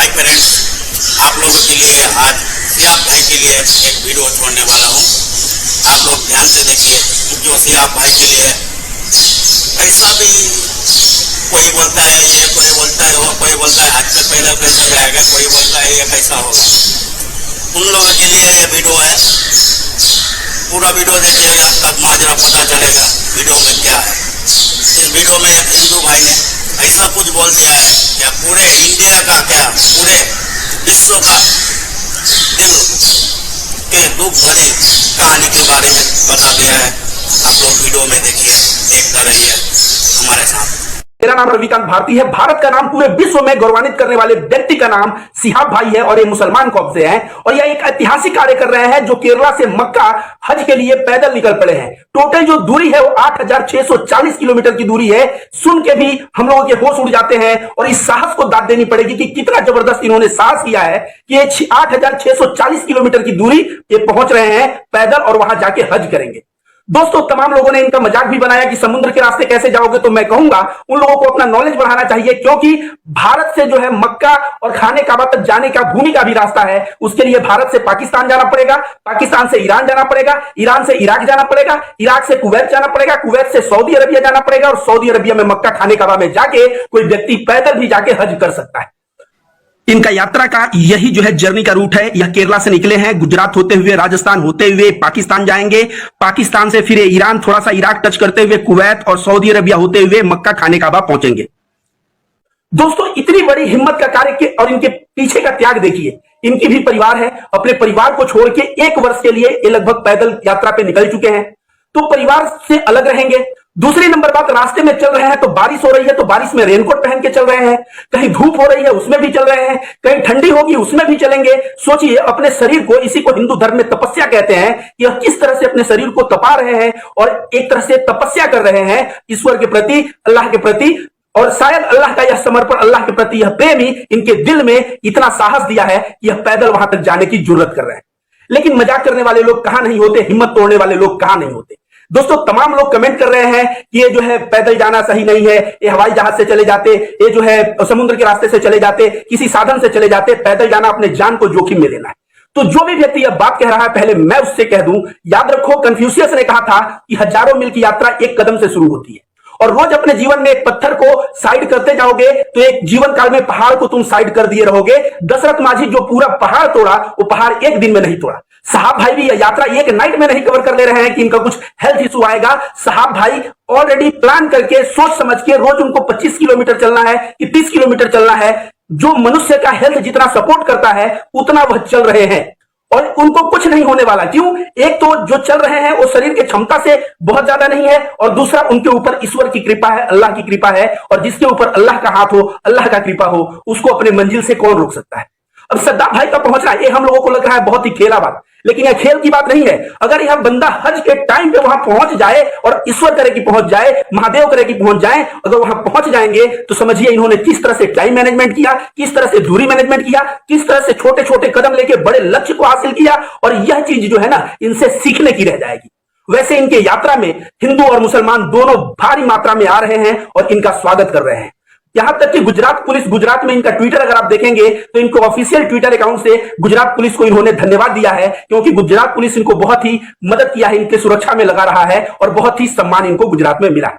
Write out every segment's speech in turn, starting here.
Hi friends, आप लोगों के लिए आज सियाब भाई के लिए एक वीडियो छोड़ने वाला हूँ। आप लोग ध्यान से देखिए। जो सियाब भाई के लिए पैसा भी कोई बोलता है ये, कोई बोलता है वो, कोई बोलता है आज से पहले पैसा जाएगा, कोई बोलता है ये कैसा होगा। उन लोगों के लिए ये वीडियो है। पूरा वीडियो देखिएगा तब माजरा पता चलेगा वीडियो में क्या है। इस वीडियो में एक हिंदू भाई ने ऐसा कुछ बोल दिया है कि पूरे इंडिया का क्या पूरे विश्व का दिल के दुख भरी कहानी के बारे में बता दिया है। आप लोग वीडियो में देखिए, देखते रहिए हमारे साथ। मेरा नाम रविकांत भारती है। भारत का नाम पूरे विश्व में गौरवान्वित करने वाले व्यक्ति का नाम सिहाब भाई है और ये मुसलमान कौम से हैं और यह एक ऐतिहासिक कार्य कर रहे हैं जो केरला से मक्का हज के लिए पैदल निकल पड़े हैं। टोटल जो दूरी है वो 8,640 किलोमीटर की दूरी है। सुन के भी हम लोगों के होश उड़ जाते हैं और इस साहस को दाद देनी पड़ेगी कि कितना जबरदस्त इन्होंने साहस किया है कि ये 8,640 किलोमीटर की दूरी ये पहुंच रहे हैं पैदल और वहां जाके हज करेंगे। दोस्तों, तमाम लोगों ने इनका मजाक भी बनाया कि समुद्र के रास्ते कैसे जाओगे, तो मैं कहूंगा उन लोगों को अपना नॉलेज बढ़ाना चाहिए, क्योंकि भारत से जो है मक्का और खाने काबा तक जाने का भूमि का भी रास्ता है। उसके लिए भारत से पाकिस्तान जाना पड़ेगा, पाकिस्तान से ईरान जाना पड़ेगा, ईरान से इराक जाना पड़ेगा, इराक से कुवैत जाना पड़ेगा, कुवैत से सऊदी अरबिया जाना पड़ेगा और सऊदी अरबिया में मक्का खाने काबा में जाके कोई व्यक्ति पैदल भी जाके हज कर सकता है। इनका यात्रा का यही जो है जर्नी का रूट है। यह केरला से निकले हैं, गुजरात होते हुए, राजस्थान होते हुए पाकिस्तान जाएंगे, पाकिस्तान से फिर ईरान, थोड़ा सा इराक टच करते हुए कुवैत और सऊदी अरबिया होते हुए मक्का खाने काबा पहुंचेंगे। दोस्तों, इतनी बड़ी हिम्मत का कार्य और इनके पीछे का त्याग देखिए। इनकी भी परिवार है, अपने परिवार को छोड़ के 1 वर्ष के लिए ये लगभग पैदल यात्रा पे निकल चुके हैं, तो परिवार से अलग रहेंगे। दूसरी नंबर बात, रास्ते में चल रहे हैं तो बारिश हो रही है, तो बारिश में रेनकोट पहन के चल रहे हैं, कहीं धूप हो रही है उसमें भी चल रहे हैं, कहीं ठंडी होगी उसमें भी चलेंगे। सोचिए अपने शरीर को, इसी को हिंदू धर्म में तपस्या कहते हैं, कि यह किस तरह से अपने शरीर को तपा रहे हैं और एक तरह से तपस्या कर रहे हैं ईश्वर के प्रति, अल्लाह के प्रति। और शायद अल्लाह का यह समर्पण, अल्लाह के प्रति यह प्रेम ही इनके दिल में इतना साहस दिया है कि यह पैदल वहां तक जाने की जरूरत कर रहे हैं। लेकिन मजाक करने वाले लोग कहां नहीं होते, हिम्मत तोड़ने वाले लोग कहां नहीं होते। दोस्तों, तमाम लोग कमेंट कर रहे हैं कि ये जो है पैदल जाना सही नहीं है, ये हवाई जहाज से चले जाते, ये जो है समुद्र के रास्ते से चले जाते, किसी साधन से चले जाते, पैदल जाना अपने जान को जोखिम में लेना है। तो जो भी व्यक्ति यह बात कह रहा है, पहले मैं उससे कह दूं, याद रखो कन्फ्यूशियस ने कहा था कि हजारों मील की यात्रा एक कदम से शुरू होती है और रोज अपने जीवन में एक पत्थर को साइड करते जाओगे तो एक जीवन काल में पहाड़ को तुम साइड कर दिए रहोगे। दशरथ माझी जो पूरा पहाड़ तोड़ा, वो पहाड़ एक दिन में नहीं तोड़ा। साहब भाई भी यह यात्रा एक नाइट में नहीं कवर कर ले रहे हैं कि इनका कुछ हेल्थ इशू आएगा। साहब भाई ऑलरेडी प्लान करके, सोच समझ के, रोज उनको 25 किलोमीटर चलना है कि 30 किलोमीटर चलना है। जो मनुष्य का हेल्थ जितना सपोर्ट करता है उतना वह चल रहे हैं और उनको कुछ नहीं होने वाला। क्यों? एक तो जो चल रहे हैं वो शरीर की क्षमता से बहुत ज्यादा नहीं है और दूसरा उनके ऊपर ईश्वर की कृपा है, अल्लाह की कृपा है, और जिसके ऊपर अल्लाह का हाथ हो, अल्लाह का कृपा हो, उसको अपने मंजिल से कौन रोक सकता है। अब सद्दाम भाई का पहुंचना, ये हम लोगों को लग रहा है बहुत ही खेला बात, लेकिन यह खेल की बात नहीं है। अगर यह बंदा हज के टाइम पे वहां पहुंच जाए और ईश्वर करे कि पहुंच जाए, महादेव करे कि पहुंच जाए, अगर वहां पहुंच जाएंगे तो समझिए इन्होंने किस तरह से टाइम मैनेजमेंट किया, किस तरह से दूरी मैनेजमेंट किया, किस तरह से छोटे छोटे कदम लेके बड़े लक्ष्य को हासिल किया। और यह चीज जो है ना, इनसे सीखने की रह जाएगी। वैसे इनके यात्रा में हिंदू और मुसलमान दोनों भारी मात्रा में आ रहे हैं और इनका स्वागत कर रहे हैं। यहां तक कि गुजरात पुलिस, गुजरात में इनका ट्विटर अगर आप देखेंगे तो इनको ऑफिशियल ट्विटर अकाउंट से गुजरात पुलिस को इन्होंने धन्यवाद दिया है, क्योंकि गुजरात पुलिस इनको बहुत ही मदद किया है, इनके सुरक्षा में लगा रहा है और बहुत ही सम्मान इनको गुजरात में मिला।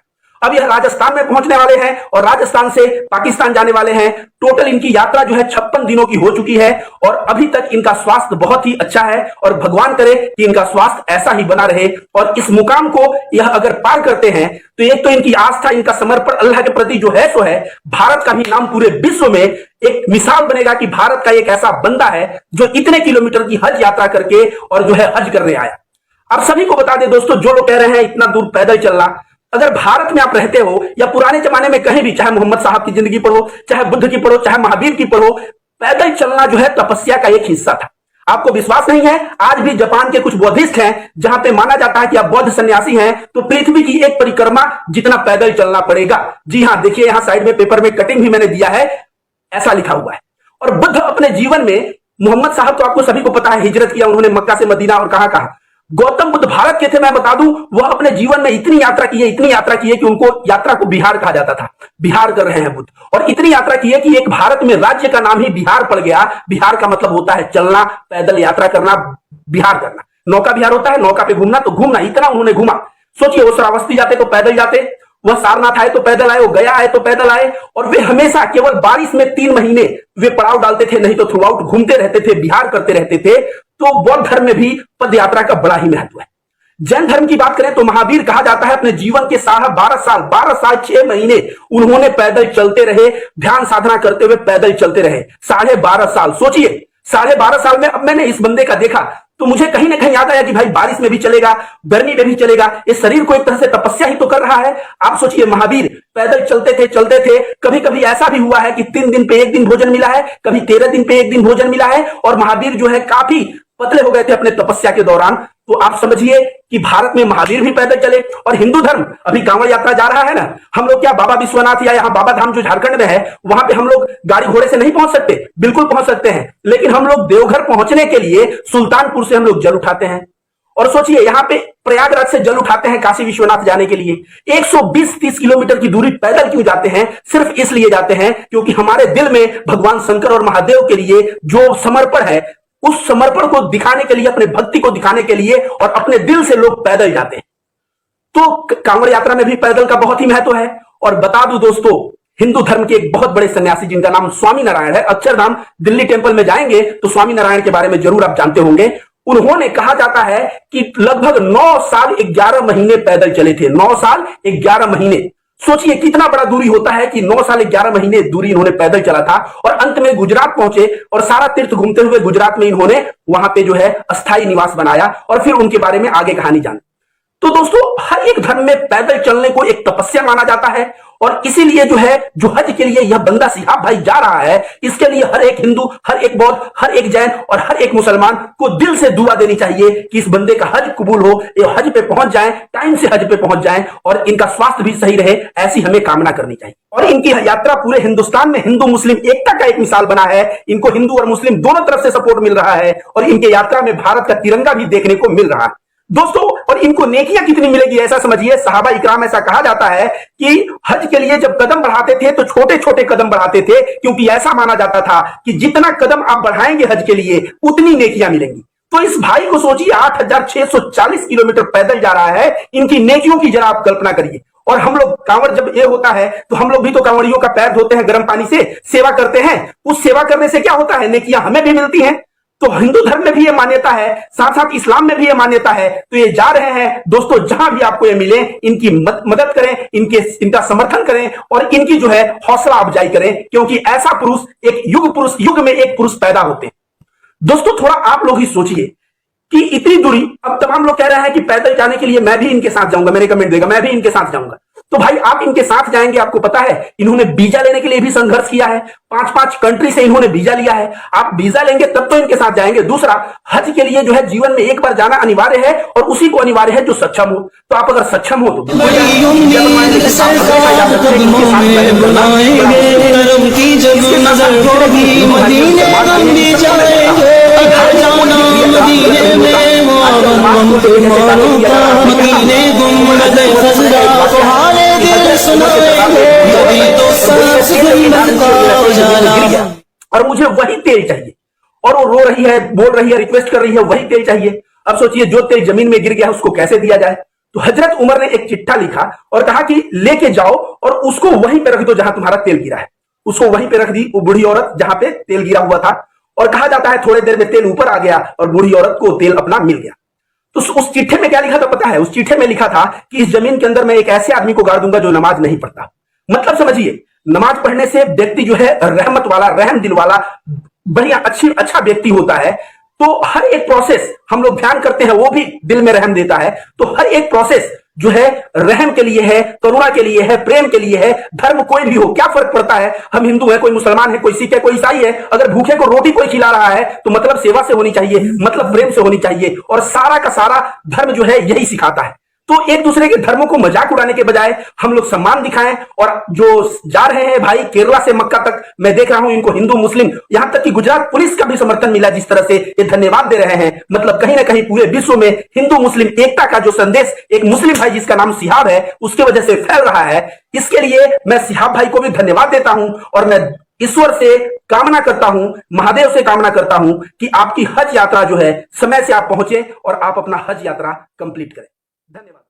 अब यह राजस्थान में पहुंचने वाले हैं और राजस्थान से पाकिस्तान जाने वाले हैं। टोटल इनकी यात्रा जो है 56 दिनों की हो चुकी है और अभी तक इनका स्वास्थ्य बहुत ही अच्छा है और भगवान करे कि इनका स्वास्थ्य ऐसा ही बना रहे और इस मुकाम को यह अगर पार करते हैं तो एक तो इनकी आस्था, इनका समर्पण अल्लाह के प्रति जो है सो है, भारत का भी नाम पूरे विश्व में एक मिसाल बनेगा कि भारत का एक ऐसा बंदा है जो इतने किलोमीटर की हज यात्रा करके और जो है हज करने आया। आप सभी को बता दें दोस्तों, जो लोग कह रहे हैं इतना दूर पैदल चलना, अगर भारत में आप रहते हो या पुराने जमाने में कहीं भी, चाहे मोहम्मद साहब की जिंदगी पढ़ो, चाहे बुद्ध की पढ़ो, चाहे महावीर की पढ़ो, पैदल चलना जो है तपस्या का एक हिस्सा था। आपको विश्वास नहीं है? आज भी जापान के कुछ बौद्धिस्ट हैं जहां पे माना जाता है कि आप बौद्ध सन्यासी हैं तो पृथ्वी की एक परिक्रमा जितना पैदल चलना पड़ेगा। जी हां, देखिए यहां साइड में पेपर में कटिंग भी मैंने दिया है, ऐसा लिखा हुआ है। और बुद्ध अपने जीवन में, मोहम्मद साहब तो आपको सभी को पता है, हिजरत किया उन्होंने मक्का से मदीना और कहां कहां। गौतम बुद्ध भारत के थे, मैं बता दूं, वह अपने जीवन में इतनी यात्रा की है कि उनको यात्रा को बिहार कहा जाता था। बिहार कर रहे हैं बुद्ध, और इतनी यात्रा की है कि एक भारत में राज्य का नाम ही बिहार पड़ गया। बिहार का मतलब होता है चलना, पैदल यात्रा करना, बिहार करना। नौका बिहार होता है, नौका पे घूमना, तो घूमना, इतना उन्होंने घूमा। सोचिए, वो श्रावस्ती जाते तो पैदल जाते, वह सारनाथ आए तो पैदल आए, वो गया आए तो पैदल आए, और वे हमेशा केवल बारिश में 3 महीने वे पड़ाव डालते थे, नहीं तो थ्रू आउट घूमते रहते थे, बिहार करते रहते थे। तो बौद्ध धर्म में भी पद यात्रा का बड़ा ही महत्व है। जैन धर्म की बात करें तो महावीर कहा जाता है अपने जीवन के 12 साल 6 महीने उन्होंने पैदल चलते रहे, ध्यान साधना करते हुए पैदल चलते रहे 12.5 साल। सोचिए, 12.5 साल में अब मैंने इस बंदे का देखा तो मुझे कहीं ना कहीं याद आया कि भाई बारिश में भी चलेगा, गर्मी में भी चलेगा, इस शरीर को एक तरह से तपस्या ही तो कर रहा है। आप सोचिए, महावीर पैदल चलते थे। कभी कभी ऐसा भी हुआ है कि 3 दिन पे 1 दिन भोजन मिला है, कभी 13 दिन पे 1 दिन भोजन मिला है, और महावीर जो है काफी पतले हो गए थे अपने तपस्या के दौरान। तो आप समझिए कि भारत में महावीर भी पैदल चले। और हिंदू धर्म अभी कांवड़ यात्रा जा रहा है ना, हम लोग क्या बाबा विश्वनाथ या यहाँ बाबा धाम जो झारखंड में है, वहां पे हम लोग गाड़ी घोड़े से नहीं पहुंच सकते, बिल्कुल पहुंच सकते हैं, लेकिन हम लोग देवघर पहुंचने के लिए सुल्तानपुर से हम लोग जल उठाते हैं। और सोचिए, यहाँ पे प्रयागराज से जल उठाते हैं काशी विश्वनाथ जाने के लिए। 120-30 किलोमीटर की दूरी पैदल क्यों जाते हैं? सिर्फ इसलिए जाते हैं क्योंकि हमारे दिल में भगवान शंकर और महादेव के लिए जो समर्पण है, उस समर्पण को दिखाने के लिए, अपने भक्ति को दिखाने के लिए, और अपने दिल से लोग पैदल जाते हैं। तो कांवड़ यात्रा में भी पैदल का बहुत ही महत्व है। और बता दूं दोस्तों, हिंदू धर्म के एक बहुत बड़े सन्यासी जिनका नाम स्वामी नारायण है, अक्षरधाम दिल्ली टेंपल में जाएंगे तो स्वामी नारायण के बारे में जरूर आप जानते होंगे। उन्होंने कहा जाता है कि लगभग 9 साल 11 महीने पैदल चले थे। 9 साल 11 महीने, सोचिए कितना बड़ा दूरी होता है कि 9 साल 11 महीने दूरी इन्होंने पैदल चला था, और अंत में गुजरात पहुंचे, और सारा तीर्थ घूमते हुए गुजरात में इन्होंने वहां पे जो है अस्थायी निवास बनाया, और फिर उनके बारे में आगे कहानी जान। तो दोस्तों, हर एक धर्म में पैदल चलने को एक तपस्या माना जाता है, और इसीलिए जो है, जो हज के लिए यह बंदा सिहाब भाई जा रहा है, इसके लिए हर एक हिंदू, हर एक बौद्ध, हर एक जैन और हर एक मुसलमान को दिल से दुआ देनी चाहिए कि इस बंदे का हज कबूल हो, ये हज पे पहुंच जाए, टाइम से हज पे पहुंच जाए, और इनका स्वास्थ्य भी सही रहे, ऐसी हमें कामना करनी चाहिए। और इनकी यात्रा पूरे हिंदुस्तान में हिंदू मुस्लिम एकता का एक मिसाल बना है। इनको हिंदू और मुस्लिम दोनों तरफ से सपोर्ट मिल रहा है, और इनके यात्रा में भारत का तिरंगा भी देखने को मिल रहा है दोस्तों। और इनको नेकियां कितनी मिलेगी, ऐसा समझिए, सहाबा इकराम, ऐसा कहा जाता है कि हज के लिए जब कदम बढ़ाते थे तो छोटे छोटे कदम बढ़ाते थे, क्योंकि ऐसा माना जाता था कि जितना कदम आप बढ़ाएंगे हज के लिए, उतनी नेकियां मिलेंगी। तो इस भाई को सोचिए, 8640 किलोमीटर पैदल जा रहा है, इनकी नेकियों की जरा आप कल्पना करिए। और हम लोग कांवड़ जब ये होता है तो हम लोग भी तो कांवड़ियों का पैर धोते हैं गर्म पानी से, सेवा करते हैं। उस सेवा करने से क्या होता है? नेकियां हमें भी मिलती हैं। तो हिंदू धर्म में भी ये मान्यता है, साथ साथ इस्लाम में भी ये मान्यता है। तो ये जा रहे हैं दोस्तों, जहां भी आपको ये मिले, इनकी मदद करें, इनका समर्थन करें, और इनकी जो है हौसला अफजाई करें, क्योंकि ऐसा पुरुष, एक युग में एक पुरुष पैदा होते हैं। दोस्तों, थोड़ा आप लोग ही सोचिए कि इतनी दूरी, अब तमाम लोग कह रहे हैं कि पैदल जाने के लिए मैं भी इनके साथ जाऊंगा, मैंने कमेंट देगा, मैं भी इनके साथ जाऊंगा। तो भाई, आप इनके साथ जाएंगे, आपको पता है इन्होंने वीजा लेने के लिए भी संघर्ष किया है, 5-5 कंट्री से इन्होंने वीजा लिया है। आप वीजा लेंगे तब तो इनके साथ जाएंगे। दूसरा, हज के लिए जो है जीवन में एक बार जाना अनिवार्य है, और उसी को अनिवार्य है जो सक्षम हो। तो आप अगर सक्षम हो तो और मुझे वही तेल चाहिए, और वो रो रही है, बोल रही है, रिक्वेस्ट कर रही है, वही तेल चाहिए। अब सोचिए, जो तेल जमीन में गिर गया उसको कैसे दिया जाए? तो हजरत उमर ने एक चिट्ठा लिखा और कहा कि लेके जाओ और उसको वहीं पे रख दो जहां तुम्हारा तेल गिरा है। उसको वहीं पे रख दी, वो बूढ़ी औरत जहां पे तेल गिरा हुआ था, और कहा जाता है थोड़ी देर में तेल ऊपर आ गया और बूढ़ी औरत को तेल अपना मिल गया। तो उस चिट्ठे में क्या लिखा था पता है? उस चिट्ठे में लिखा था कि इस जमीन के अंदर मैं एक ऐसे आदमी को गाड़ दूंगा जो नमाज नहीं पढ़ता। मतलब समझिए, नमाज पढ़ने से व्यक्ति जो है रहमत वाला, रहम दिल वाला, बढ़िया अच्छा व्यक्ति होता है। तो हर एक प्रोसेस हम लोग ध्यान करते हैं, वो भी दिल में रहम देता है। तो हर एक प्रोसेस जो है रहम के लिए है, करुणा के लिए है, प्रेम के लिए है। धर्म कोई भी हो, क्या फर्क पड़ता है? हम हिंदू है, कोई मुसलमान है, कोई सिख है, कोई ईसाई है। अगर भूखे को रोटी कोई खिला रहा है तो मतलब सेवा से होनी चाहिए, मतलब प्रेम से होनी चाहिए। और सारा का सारा धर्म जो है यही सिखाता है। तो एक दूसरे के धर्मों को मजाक उड़ाने के बजाय हम लोग सम्मान दिखाएं। और जो जा रहे हैं भाई केरला से मक्का तक, मैं देख रहा हूं इनको हिंदू मुस्लिम, यहां तक कि गुजरात पुलिस का भी समर्थन मिला, जिस तरह से ये धन्यवाद दे रहे हैं। मतलब कहीं ना कहीं पूरे विश्व में हिंदू मुस्लिम एकता का जो संदेश एक मुस्लिम भाई जिसका नाम सिहाब है उसकी वजह से फैल रहा है। इसके लिए मैं सिहाब भाई को भी धन्यवाद देता हूं और मैं ईश्वर से कामना करता हूं, महादेव से कामना करता हूं कि आपकी हज यात्रा जो है समय से आप पहुंचे और आप अपना हज यात्रा कंप्लीट करें। धन्यवाद।